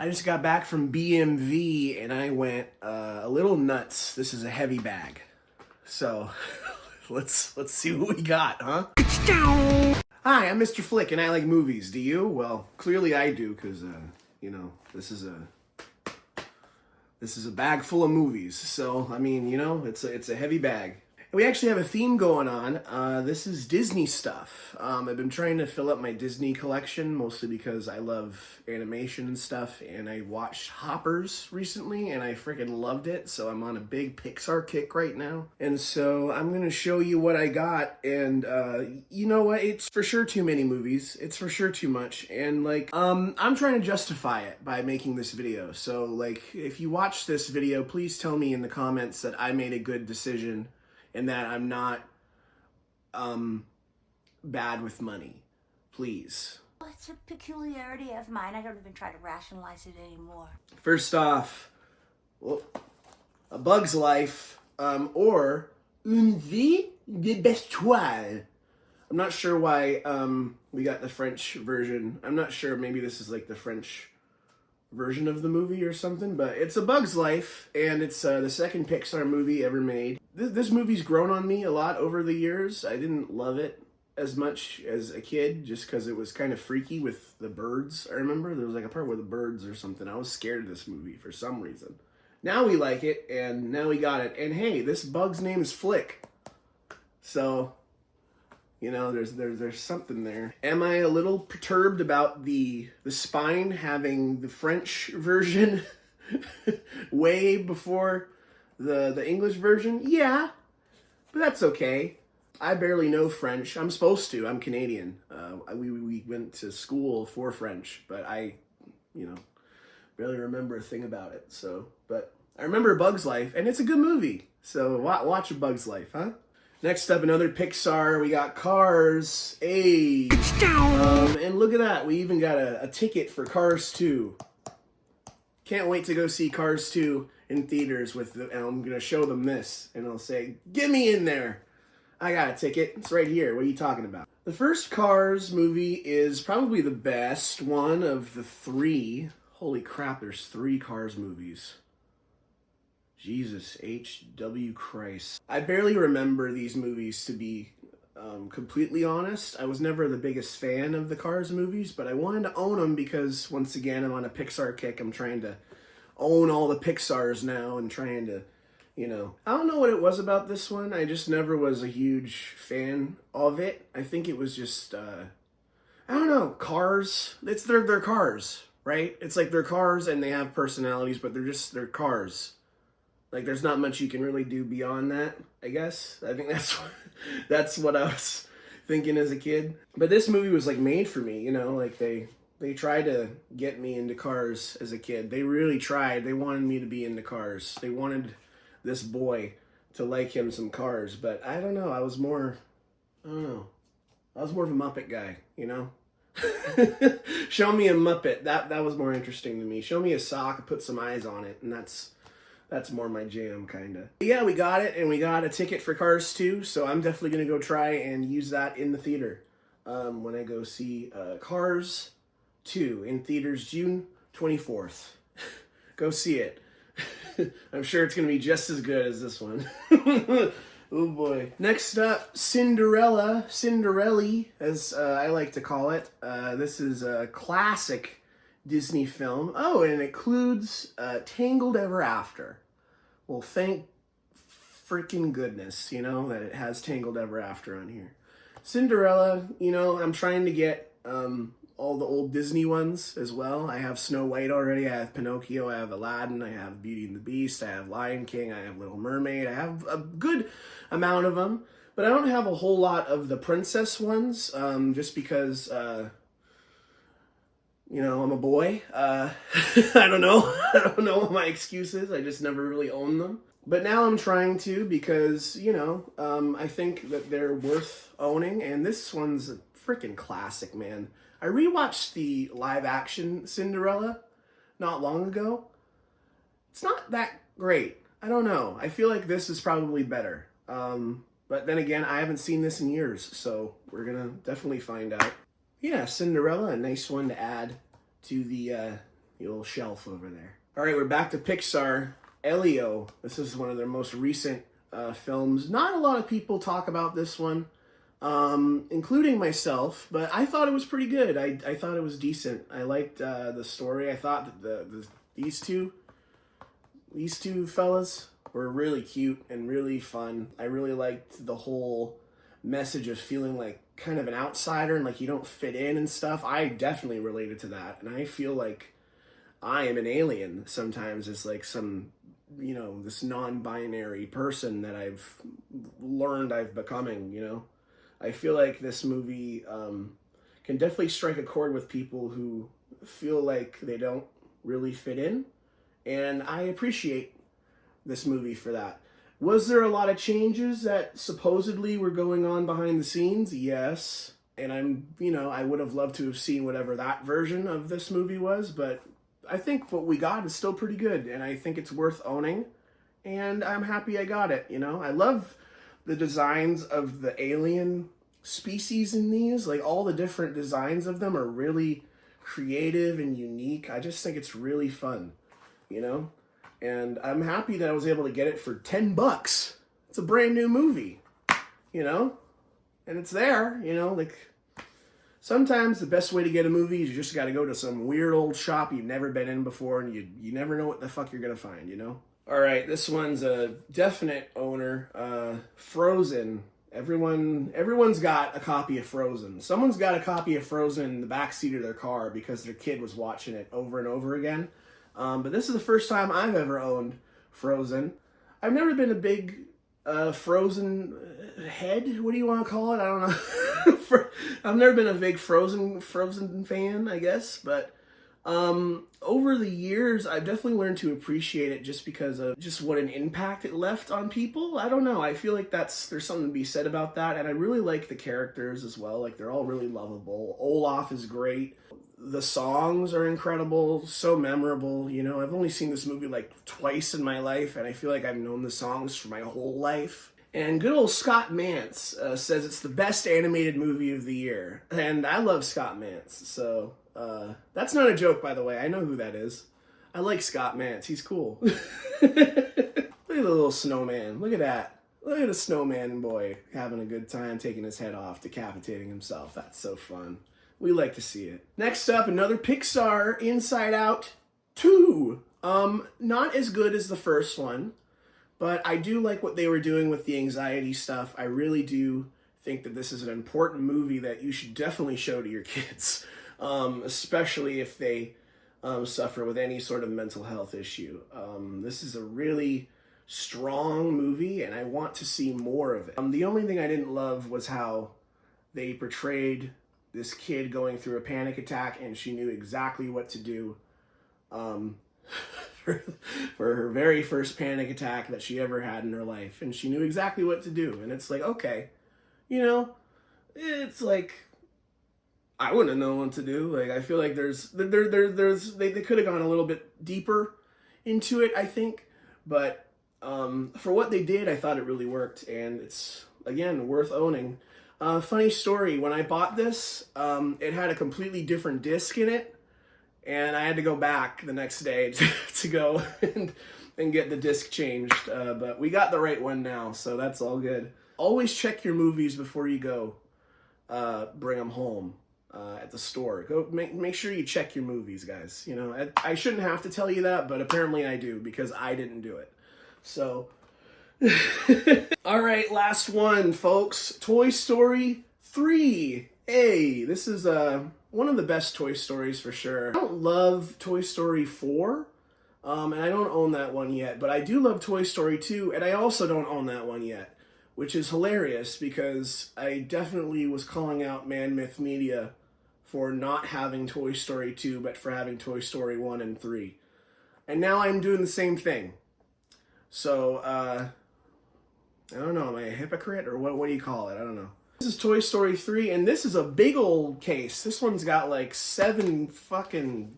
I just got back from BMV and I went a little nuts. This is a heavy bag. So let's see what we got, huh? Hi, I'm Mr. Flick and I like movies. Do you? Well, clearly I do because, this is a bag full of movies. So, I mean, it's a heavy bag. We actually have a theme going on. This is Disney stuff. I've been trying to fill up my Disney collection, mostly because I love animation and stuff, and I watched Hoppers recently, and I freaking loved it, so I'm on a big Pixar kick right now. And so I'm going to show you what I got, and you know what? It's for sure too many movies. It's for sure too much, and I'm trying to justify it by making this video. So, if you watch this video, please tell me in the comments that I made a good decision and that I'm not bad with money. Please. Well, it's a peculiarity of mine. I don't even try to rationalize it anymore. First off, A Bug's Life, or Une Vie de Bestiole. I'm not sure why we got the French version. I'm not sure, maybe this is like the French version of the movie or something, but it's A Bug's Life, and it's the second Pixar movie ever made. This movie's grown on me a lot over the years. I didn't love it as much as a kid, just because it was kind of freaky with the birds. I remember there was like a part with the birds or something. I was scared of this movie for some reason. Now we like it, and now we got it. And hey, this bug's name is Flick. So, there's something there. Am I a little perturbed about the spine having the French version way before the English version? Yeah, but that's okay. I barely know French. I'm supposed to. I'm Canadian. We went to school for French, but I, barely remember a thing about it. So, but I remember A Bug's Life, and it's a good movie. So watch A Bug's Life, huh? Next up, another Pixar. We got Cars. Hey. And look at that. We even got a ticket for Cars 2. Can't wait to go see Cars 2 in theaters and I'm going to show them this. And I'll say, get me in there. I got a ticket. It's right here. What are you talking about? The first Cars movie is probably the best one of the three. Holy crap, there's 3 Cars movies. Jesus H.W. Christ. I barely remember these movies, to be completely honest. I was never the biggest fan of the Cars movies, but I wanted to own them because, once again, I'm on a Pixar kick. I'm trying to own all the Pixars now and trying to, I don't know what it was about this one. I just never was a huge fan of it. I think it was just, I don't know, Cars. It's their cars, right? It's like they're cars and they have personalities, but they're cars. There's not much you can really do beyond that, I guess. I think that's what I was thinking as a kid. But this movie was, made for me, They tried to get me into cars as a kid. They really tried. They wanted me to be into cars. They wanted this boy to like him some cars. But I don't know. I was more of a Muppet guy, Show me a Muppet. That was more interesting to me. Show me a sock, put some eyes on it, and that's more my jam, kind of. Yeah, we got it, and we got a ticket for Cars 2, so I'm definitely going to go try and use that in the theater when I go see Cars 2 in theaters June 24th. Go see it. I'm sure it's going to be just as good as this one. Oh boy. Next up, Cinderella, as I like to call it. This is a classic Disney film. Oh, and it includes Tangled Ever After. Well, thank freaking goodness, that it has Tangled Ever After on here. Cinderella, I'm trying to get all the old Disney ones as well. I have Snow White already, I have Pinocchio, I have Aladdin, I have Beauty and the Beast, I have Lion King, I have Little Mermaid. I have a good amount of them, but I don't have a whole lot of the princess ones, just because, I'm a boy. I don't know. I don't know what my excuse is. I just never really owned them. But now I'm trying to because, I think that they're worth owning. And this one's a freaking classic, man. I rewatched the live action Cinderella not long ago. It's not that great. I don't know. I feel like this is probably better. But then again, I haven't seen this in years. So we're going to definitely find out. Yeah, Cinderella, a nice one to add to the, your little shelf over there. All right, we're back to Pixar. Elio. This is one of their most recent films. Not a lot of people talk about this one, including myself, but I thought it was pretty good. I thought it was decent. I liked the story. I thought that these two fellas were really cute and really fun. I really liked the whole message of feeling like kind of an outsider and like you don't fit in and stuff. I definitely related to that, and I feel like I am an alien sometimes. It's like some, you know, this non-binary person that I've learned I've becoming, you know. I feel like this movie can definitely strike a chord with people who feel like they don't really fit in, and I appreciate this movie for that. Was there a lot of changes that supposedly were going on behind the scenes? Yes. And I would have loved to have seen whatever that version of this movie was, but I think what we got is still pretty good, and I think it's worth owning, and I'm happy I got it, you know? I love the designs of the alien species in these. Like, all the different designs of them are really creative and unique. I just think it's really fun, you know? And I'm happy that I was able to get it for $10. It's a brand new movie, you know? And it's there, you know, like, sometimes the best way to get a movie is you just got to go to some weird old shop you've never been in before, and you never know what the fuck you're going to find, you know? All right, this one's a definite owner. Frozen. Everyone's got a copy of Frozen. Someone's got a copy of Frozen in the backseat of their car because their kid was watching it over and over again. But this is the first time I've ever owned Frozen. I've never been a big Frozen head. What do you want to call it? I don't know. I've never been a big Frozen fan, I guess. But over the years, I've definitely learned to appreciate it just because of just what an impact it left on people. I don't know. I feel like there's something to be said about that. And I really like the characters as well. Like, they're all really lovable. Olaf is great. The songs are incredible, so memorable. You know, I've only seen this movie like twice in my life, and I feel like I've known the songs for my whole life. And good old Scott Mantz says it's the best animated movie of the year. And I love Scott Mantz, so that's not a joke, by the way. I know who that is. I like Scott Mantz. He's cool. Look at the little snowman. Look at that. Look at a snowman boy having a good time, taking his head off, decapitating himself. That's so fun. We like to see it. Next up, another Pixar, Inside Out 2. Not as good as the first one, but I do like what they were doing with the anxiety stuff. I really do think that this is an important movie that you should definitely show to your kids, especially if they suffer with any sort of mental health issue. This is a really strong movie, and I want to see more of it. The only thing I didn't love was how they portrayed this kid going through a panic attack, and she knew exactly what to do for her very first panic attack that she ever had in her life. And she knew exactly what to do. And it's like, okay, you know, it's like, I wouldn't have known what to do. Like, I feel like they could have gone a little bit deeper into it, I think. But for what they did, I thought it really worked. And it's, again, worth owning. Funny story, when I bought this, it had a completely different disc in it, and I had to go back the next day to go and get the disc changed, but we got the right one now, so that's all good. Always check your movies before you go bring them home at the store. Go make sure you check your movies, guys. You know, I shouldn't have to tell you that, but apparently I do, because I didn't do it. So... All right, last one, folks. Toy Story 3. Hey, this is one of the best Toy Stories for sure. I don't love Toy Story 4, and I don't own that one yet, but I do love Toy Story 2, and I also don't own that one yet, which is hilarious because I definitely was calling out Man Myth Media for not having Toy Story 2, but for having Toy Story 1 and 3. And now I'm doing the same thing. So, I don't know, am I a hypocrite, or what do you call it? I don't know. This is Toy Story 3, and this is a big old case. This one's got like 7 fucking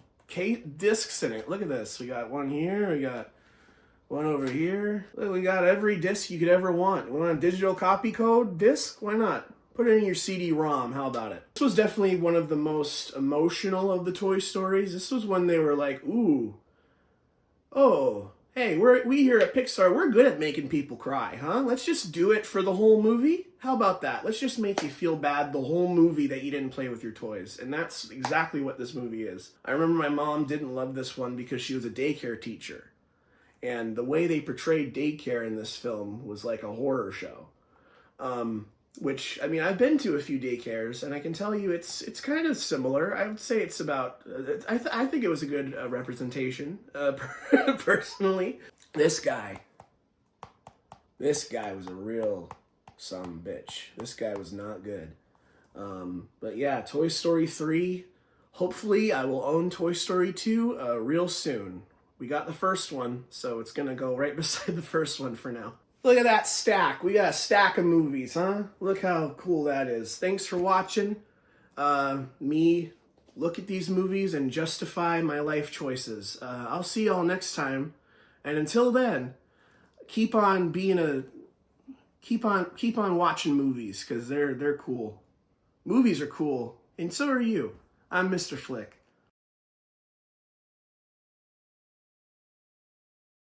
discs in it. Look at this. We got one here, we got one over here. Look, we got every disc you could ever want. We want a digital copy code disc? Why not? Put it in your CD-ROM. How about it? This was definitely one of the most emotional of the Toy Stories. This was when they were like, ooh, oh, hey, we here at Pixar, we're good at making people cry, huh? Let's just do it for the whole movie. How about that? Let's just make you feel bad the whole movie that you didn't play with your toys. And that's exactly what this movie is. I remember my mom didn't love this one because she was a daycare teacher. And the way they portrayed daycare in this film was like a horror show. Which, I mean, I've been to a few daycares, and I can tell you it's kind of similar. I would say it's about, I think it was a good representation, personally. This guy was a real some bitch. This guy was not good. But yeah, Toy Story 3, hopefully I will own Toy Story 2 real soon. We got the first one, so it's gonna go right beside the first one for now. Look at that stack. We got a stack of movies, huh? Look how cool that is. Thanks for watching me look at these movies and justify my life choices. I'll see y'all next time. And until then, keep on watching movies, because they're cool. Movies are cool, and so are you. I'm Mr. Flick.